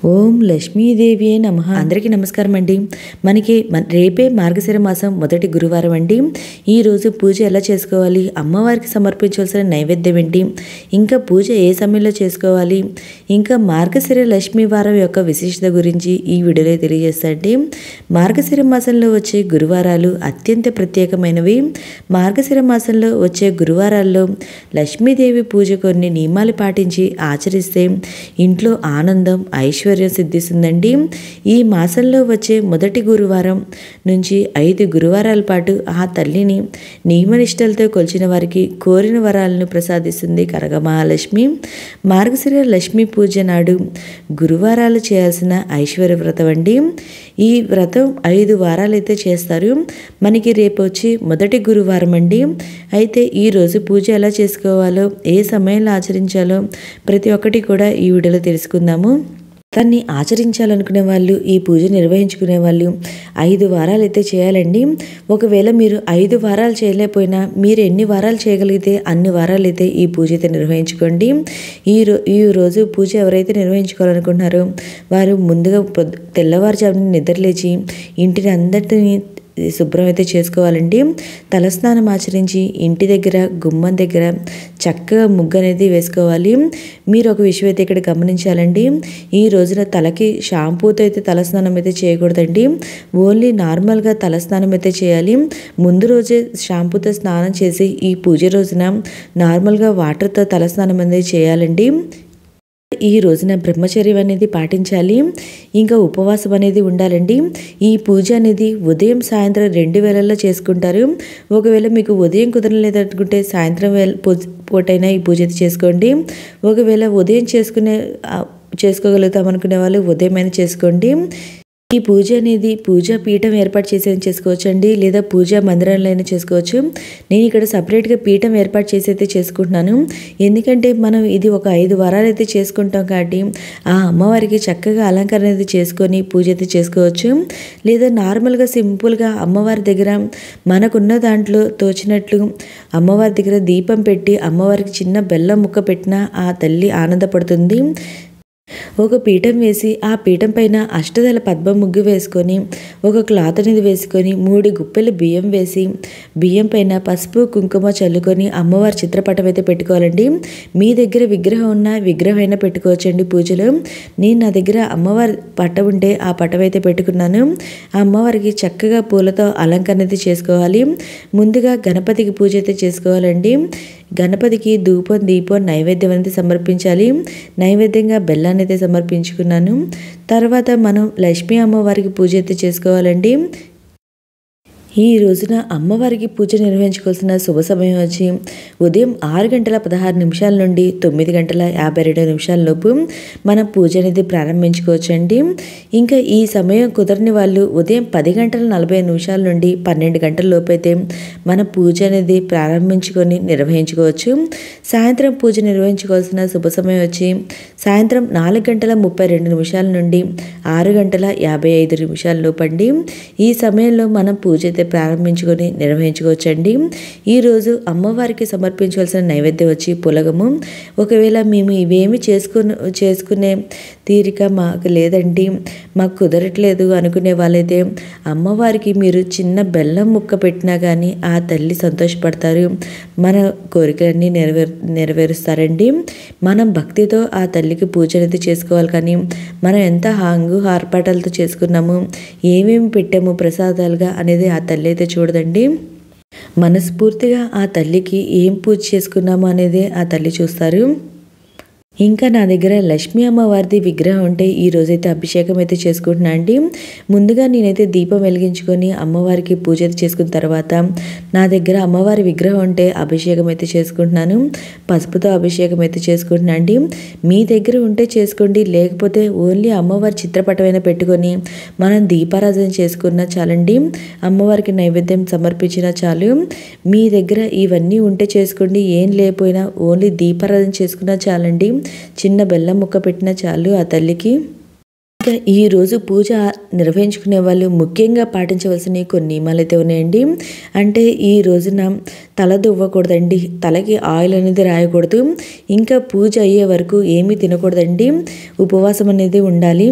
ఓం లక్ష్మీదేవియే నమః. అందరికీ నమస్కారం అండి. మనకి రేపే మార్గశిర మాసం మొదటి గురువారం అండి. ఈరోజు పూజ ఎలా చేసుకోవాలి, అమ్మవారికి సమర్పించవలసిన నైవేద్యం ఏంటి, ఇంకా పూజ ఏ సమయంలో చేసుకోవాలి, ఇంకా మార్గశిర లక్ష్మీ వారం యొక్క విశిష్టత గురించి ఈ వీడియోలో తెలియజేస్తాండి. మార్గశిర మాసంలో వచ్చే గురువారాలు అత్యంత ప్రత్యేకమైనవి. మార్గశిర మాసంలో వచ్చే గురువారాల్లో లక్ష్మీదేవి పూజ కొన్ని నియమాలు పాటించి ఆచరిస్తే ఇంట్లో ఆనందం, ఐశ్వర్యం సిద్ధిస్తుందండి. ఈ మాసంలో వచ్చే మొదటి గురువారం నుంచి 5 గురువారాల పాటు ఆ తల్లిని నియమనిష్టలతో కొలిచిన వారికి కోరిన వరాలను ప్రసాదిస్తుంది కనక మహాలక్ష్మి. మార్గశిర లక్ష్మీ పూజ నాడు గురువారాలు చేయాల్సిన ఐశ్వర్య వ్రతం అండి. ఈ వ్రతం 5 వారాలైతే చేస్తారు. మనకి రేపు వచ్చి మొదటి గురువారం అండి. అయితే ఈరోజు పూజ ఎలా చేసుకోవాలో, ఏ సమయంలో ఆచరించాలో ప్రతి ఒక్కటి కూడా ఈ వీడియోలో తెలుసుకుందాము. దాన్ని ఆచరించాలనుకునే వాళ్ళు, ఈ పూజ నిర్వహించుకునే వాళ్ళు 5 వారాలు అయితే చేయాలండి. ఒకవేళ మీరు 5 వారాలు చేయలేకపోయినా మీరు ఎన్ని వారాలు చేయగలిగితే అన్ని వారాలు అయితే ఈ పూజ అయితే నిర్వహించుకోండి. ఈ రోజు పూజ ఎవరైతే నిర్వహించుకోవాలనుకుంటున్నారో వారు ముందుగా తెల్లవారుజామున నిద్రలేచి ఇంటిని అందరినీ శుభ్రం అయితే చేసుకోవాలండి. తలస్నానం ఆచరించి ఇంటి దగ్గర, గుమ్మం దగ్గర చక్కగా ముగ్గు అనేది వేసుకోవాలి. మీరు ఒక విషయం అయితే ఇక్కడ గమనించాలండి. ఈ రోజున తలకి షాంపూతో అయితే తలస్నానం అయితే చేయకూడదండి. ఓన్లీ నార్మల్గా తలస్నానం అయితే చేయాలి. ముందు రోజే షాంపూతో స్నానం చేసి ఈ పూజ రోజున నార్మల్గా వాటర్తో తలస్నానం అనేది చేయాలండి. ఈ రోజున బ్రహ్మచర్యం అనేది పాటించాలి. ఇంకా ఉపవాసం అనేది ఉండాలండి. ఈ పూజ అనేది ఉదయం సాయంత్రం 2 వేళల్లో చేసుకుంటారు. ఒకవేళ మీకు ఉదయం కుదరలేదనుకుంటే సాయంత్రం పూటైనా ఈ పూజ అయితే చేసుకోండి. ఒకవేళ ఉదయం చేసుకోగలుగుతాం అనుకునే వాళ్ళు ఉదయమైనా చేసుకోండి. ఈ పూజ అనేది పూజా పీఠం ఏర్పాటు చేసి చేసుకోవచ్చు అండి, లేదా పూజా మందిరంలో అయినా చేసుకోవచ్చు. నేను ఇక్కడ సపరేట్గా పీఠం ఏర్పాటు చేసి అయితే చేసుకుంటున్నాను. ఎందుకంటే మనం ఇది ఒక 5 వారాలు అయితే చేసుకుంటాం కాబట్టి ఆ అమ్మవారికి చక్కగా అలంకరణ అయితే చేసుకొని పూజ అయితే చేసుకోవచ్చు. లేదా నార్మల్గా సింపుల్గా అమ్మవారి దగ్గర మనకున్న దాంట్లో తోచినట్లు అమ్మవారి దగ్గర దీపం పెట్టి అమ్మవారికి చిన్న బెల్లం ముక్క పెట్టినా ఆ తల్లి ఆనందపడుతుంది. ఒక పీఠం వేసి ఆ పీఠం పైన అష్టదళ పద్మ ముగ్గు వేసుకొని ఒక క్లాత్ అనేది వేసుకొని 3 గుప్పెలు బియ్యం వేసి బియ్యం పైన పసుపు కుంకుమ చల్లుకొని అమ్మవారి చిత్రపటం అయితే పెట్టుకోవాలండి. మీ దగ్గర విగ్రహం ఉన్న విగ్రహం అయినా పెట్టుకోవచ్చండి పూజలో. నేను నా దగ్గర అమ్మవారి పటం ఉంటే ఆ పటం అయితే పెట్టుకున్నాను. ఆ అమ్మవారికి చక్కగా పూలతో అలంకరణ అయితే చేసుకోవాలి. ముందుగా గణపతికి పూజ అయితే చేసుకోవాలండి. గణపతికి ధూపం, దీపం, నైవేద్యం అనేది సమర్పించాలి. నైవేద్యంగా బెల్లాన్ని అయితే సమర్పించుకున్నాను. తర్వాత మనం లక్ష్మీ అమ్మవారికి పూజ అయితే చేసుకోవాలండి. ఈ రోజున అమ్మవారికి పూజ నిర్వహించుకోవాల్సిన శుభ సమయం వచ్చి ఉదయం 6:16 నుండి 9:52 లోపు మనం పూజ అనేది ప్రారంభించుకోవచ్చండి. ఇంకా ఈ సమయం కుదరని వాళ్ళు ఉదయం 10:45 నుండి 12 గంటల లోపు అయితే మన పూజ అనేది ప్రారంభించుకొని నిర్వహించుకోవచ్చు. సాయంత్రం పూజ నిర్వహించుకోవాల్సిన శుభ సమయం వచ్చి సాయంత్రం 4:32 నుండి 6:55 లోపు అండి. ఈ సమయంలో మనం పూజ ప్రారంభించుకొని నిర్వహించుకోవచ్చండి. ఈరోజు అమ్మవారికి సమర్పించవలసిన నైవేద్యం వచ్చి పులగము. ఒకవేళ మేము ఇవేమి చేసుకునే తీరిక మాకు లేదండి, మాకు కుదరట్లేదు అనుకునే వాళ్ళైతే అమ్మవారికి మీరు చిన్న బెల్లం ముక్క పెట్టినా కానీ ఆ తల్లి సంతోషపడతారు. మన కోరికలన్నీ నెరవేరుస్తారండి. మనం భక్తితో ఆ తల్లికి పూజ అనేది చేసుకోవాలి. కానీ మనం ఎంత హార్పాటాలతో చేసుకున్నాము, ఏమేమి పెట్టాము ప్రసాదాలుగా అనేది ఆ తల్లి అయితే చూడదండి. మనస్ఫూర్తిగా ఆ తల్లికి ఏం పూజ చేసుకున్నాము అనేది ఆ తల్లి చూస్తారు. ఇంకా నా దగ్గర లక్ష్మీ అమ్మవారిది విగ్రహం ఉంటే ఈ రోజైతే అభిషేకం అయితే చేసుకుంటున్నా అండి. ముందుగా నేనైతే దీపం వెలిగించుకొని అమ్మవారికి పూజ అయితే చేసుకున్న తర్వాత నా దగ్గర అమ్మవారి విగ్రహం ఉంటే అభిషేకం అయితే చేసుకుంటున్నాను. పసుపుతో అభిషేకం అయితే చేసుకుంటున్నా అండి. మీ దగ్గర ఉంటే చేసుకోండి, లేకపోతే ఓన్లీ అమ్మవారి చిత్రపటమైనా పెట్టుకొని మనం దీపారాధన చేసుకున్నా చాలండి. అమ్మవారికి నైవేద్యం సమర్పించినా చాలు. మీ దగ్గర ఇవన్నీ ఉంటే చేసుకోండి, ఏం లేకపోయినా ఓన్లీ దీపారాధన చేసుకున్నా చాలండి. చిన్న బెల్లం ముక్క పెట్టినా చాలు ఆ తల్లికి. ఇంకా ఈరోజు పూజ నిర్వహించుకునే వాళ్ళు ముఖ్యంగా పాటించవలసిన కొన్ని నియమాలు అయితే ఉన్నాయండి. అంటే ఈ రోజున తల దువ్వకూడదండి, తలకి ఆయిల్ అనేది రాయకూడదు, ఇంకా పూజ అయ్యే వరకు ఏమీ తినకూడదండి, ఉపవాసం అనేది ఉండాలి.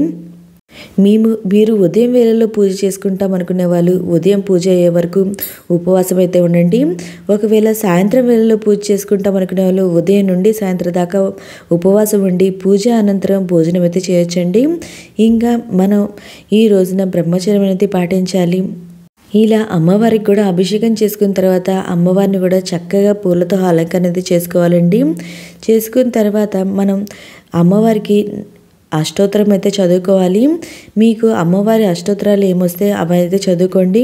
మీరు ఉదయం వేళల్లో పూజ చేసుకుంటాం అనుకునే వాళ్ళు ఉదయం పూజ అయ్యే వరకు ఉపవాసం అయితే ఉండండి. ఒకవేళ సాయంత్రం వేళల్లో పూజ చేసుకుంటాం అనుకునే వాళ్ళు ఉదయం నుండి సాయంత్రం దాకా ఉపవాసం ఉండి పూజ అనంతరం భోజనం అయితే చేయొచ్చండి. ఇంకా మనం ఈ రోజున బ్రహ్మచర్యం అనేది పాటించాలి. ఇలా అమ్మవారికి కూడా అభిషేకం చేసుకున్న తర్వాత అమ్మవారిని కూడా చక్కగా పూలతో అలంకరణ అనేది చేసుకోవాలండి. చేసుకున్న తర్వాత మనం అమ్మవారికి అష్టోత్తరం అయితే చదువుకోవాలి. మీకు అమ్మవారి అష్టోత్తరాలు ఏమొస్తే అవి అయితే చదువుకోండి.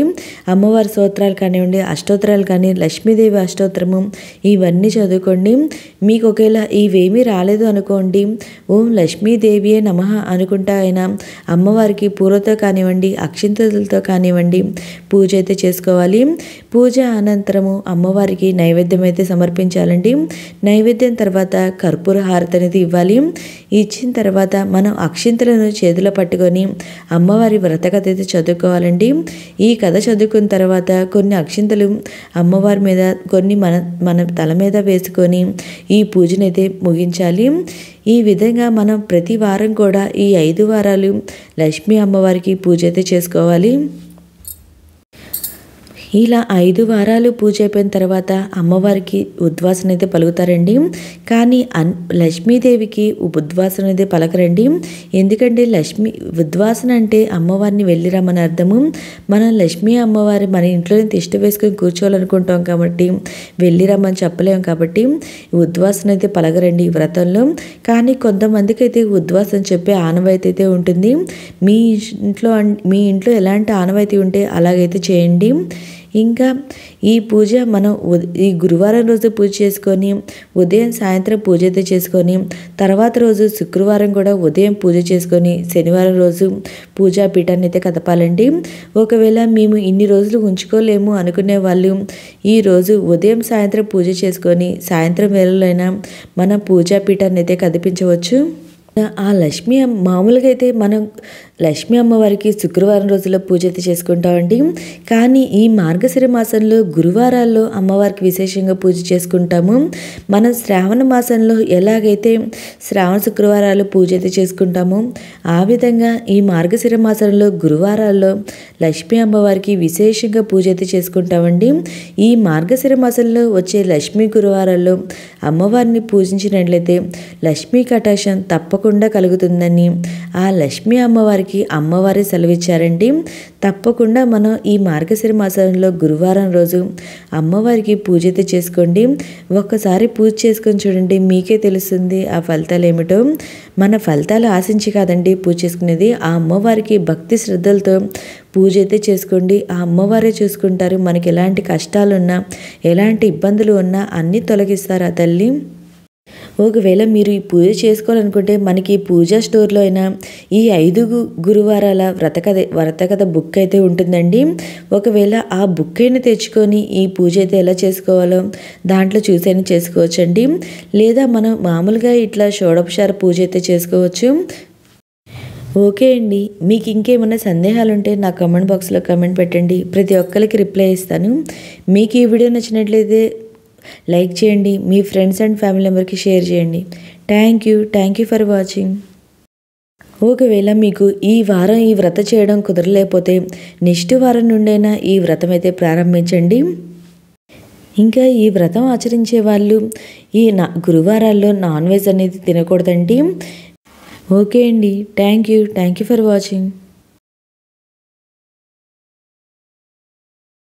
అమ్మవారి స్తోత్రాలు కానివ్వండి, అష్టోత్తరాలు కానీ, లక్ష్మీదేవి అష్టోత్తరము ఇవన్నీ చదువుకోండి. మీకు ఒకవేళ ఇవేమీ రాలేదు అనుకోండి, ఓం లక్ష్మీదేవియే నమః అనుకుంటా అయినా అమ్మవారికి పూలతో కానివ్వండి, అక్షింతలతో కానివ్వండి పూజ అయితే చేసుకోవాలి. పూజ అనంతరము అమ్మవారికి నైవేద్యం అయితే సమర్పించాలండి. నైవేద్యం తర్వాత కర్పూర హారతి అనేది ఇవ్వాలి. ఇచ్చిన తర్వాత మనం అక్షింతలను చేతిలో పట్టుకొని అమ్మవారి వ్రత కథ అయితే చదువుకోవాలండి. ఈ కథ చదువుకున్న తర్వాత కొన్ని అక్షింతలు అమ్మవారి మీద, కొన్ని మన తల మీద వేసుకొని ఈ పూజనైతే ముగించాలి. ఈ విధంగా మనం ప్రతి వారం కూడా ఈ 5 వారాలు లక్ష్మీ అమ్మవారికి పూజ అయితే చేసుకోవాలి. ఇలా 5 వారాలు పూజ అయిపోయిన తర్వాత అమ్మవారికి ఉద్వాసన అయితే పలుకుతారండి. కానీ లక్ష్మీదేవికి ఉద్వాసన అయితే పలకరండి. ఎందుకంటే ఉద్వాసన అంటే అమ్మవారిని వెళ్ళిరమ్మని అర్థము. మనం లక్ష్మీ అమ్మవారి మన ఇంట్లోనే తిష్ట వేసుకొని కూర్చోవాలనుకుంటాం కాబట్టి వెళ్ళిరమ్మని చెప్పలేము. కాబట్టి ఉద్వాసన అయితే పలకరండి ఈ వ్రతంలో. కానీ కొంతమందికి అయితే ఉద్వాసన చెప్పే ఆనవాయితీ అయితే ఉంటుంది. మీ ఇంట్లో ఎలాంటి ఆనవాయితీ ఉంటే అలాగైతే చేయండి. ఇంకా ఈ పూజ మనం ఈ గురువారం రోజు పూజ చేసుకొని ఉదయం సాయంత్రం పూజ అయితే చేసుకొని తర్వాత రోజు శుక్రవారం కూడా ఉదయం పూజ చేసుకొని శనివారం రోజు పూజా పీఠాన్ని అయితే కదపాలండి. ఒకవేళ మేము ఇన్ని రోజులు ఉంచుకోలేము అనుకునే వాళ్ళు ఈరోజు ఉదయం సాయంత్రం పూజ చేసుకొని సాయంత్రం వేళలో అయినా మన పూజా పీఠాన్ని అయితే కదిపించవచ్చు. ఆ మామూలుగా అయితే మనం లక్ష్మీ అమ్మవారికి శుక్రవారం రోజుల్లో పూజ అయితే చేసుకుంటామండి. కానీ ఈ మార్గశిర మాసంలో గురువారాల్లో అమ్మవారికి విశేషంగా పూజ చేసుకుంటాము. మనం శ్రావణ మాసంలో ఎలాగైతే శ్రావణ శుక్రవారాలు పూజ అయితే చేసుకుంటామో ఆ విధంగా ఈ మార్గశిర మాసంలో గురువారాల్లో లక్ష్మీ అమ్మవారికి విశేషంగా పూజ అయితే చేసుకుంటామండి. ఈ మార్గశిర మాసంలో వచ్చే లక్ష్మీ గురువారాల్లో అమ్మవారిని పూజించినట్లయితే లక్ష్మీ కటాక్షం తప్పకుండా కలుగుతుందని ఆ లక్ష్మీ అమ్మవారికి అమ్మవారి సెలవిచ్చారండి. తప్పకుండా మనం ఈ మార్గశిర మాసంలో గురువారం రోజు అమ్మవారికి పూజ అయితే చేసుకోండి. ఒక్కసారి పూజ చేసుకొని చూడండి, మీకే తెలుస్తుంది ఆ ఫలితాలు ఏమిటో. మన ఫలితాలు ఆశించి కాదండి పూజ చేసుకునేది, ఆ అమ్మవారికి భక్తి శ్రద్ధలతో పూజ అయితే చేసుకోండి. ఆ అమ్మవారే చూసుకుంటారు. మనకి ఎలాంటి కష్టాలున్నా ఎలాంటి ఇబ్బందులు ఉన్నా అన్నీ తొలగిస్తారు ఆ తల్లి. ఒకవేళ మీరు ఈ పూజ చేసుకోవాలనుకుంటే మనకి పూజా స్టోర్లో అయినా ఈ 5 గురువారాల వ్రతకథ బుక్ అయితే ఉంటుందండి. ఒకవేళ ఆ బుక్ అయినా తెచ్చుకొని ఈ పూజ అయితే ఎలా చేసుకోవాలో దాంట్లో చూసైనా చేసుకోవచ్చండి. లేదా మనం మామూలుగా ఇట్లా షోడోపచార పూజ అయితే చేసుకోవచ్చు. ఓకే అండి, మీకు ఇంకేమైనా సందేహాలు ఉంటే నా కామెంట్ బాక్స్లో కామెంట్ పెట్టండి, ప్రతి ఒక్కరికి రిప్లై ఇస్తాను. మీకు ఈ వీడియో నచ్చినట్లయితే లైక్ చేయండి, మీ ఫ్రెండ్స్ అండ్ ఫ్యామిలీ మెంబర్కి షేర్ చేయండి. Thank you for watching. ఒకవేళ మీకు ఈ వారం ఈ వ్రతం చేయడం కుదరలేకపోతే నెక్స్ట్ వారం నుండైనా ఈ వ్రతం అయితే ప్రారంభించండి. ఇంకా ఈ వ్రతం ఆచరించే వాళ్ళు ఈ గురువారాల్లో నాన్ వెజ్ అనేది తినకూడదండి. ఓకే అండి, థ్యాంక్ యూ ఫర్ వాచింగ్.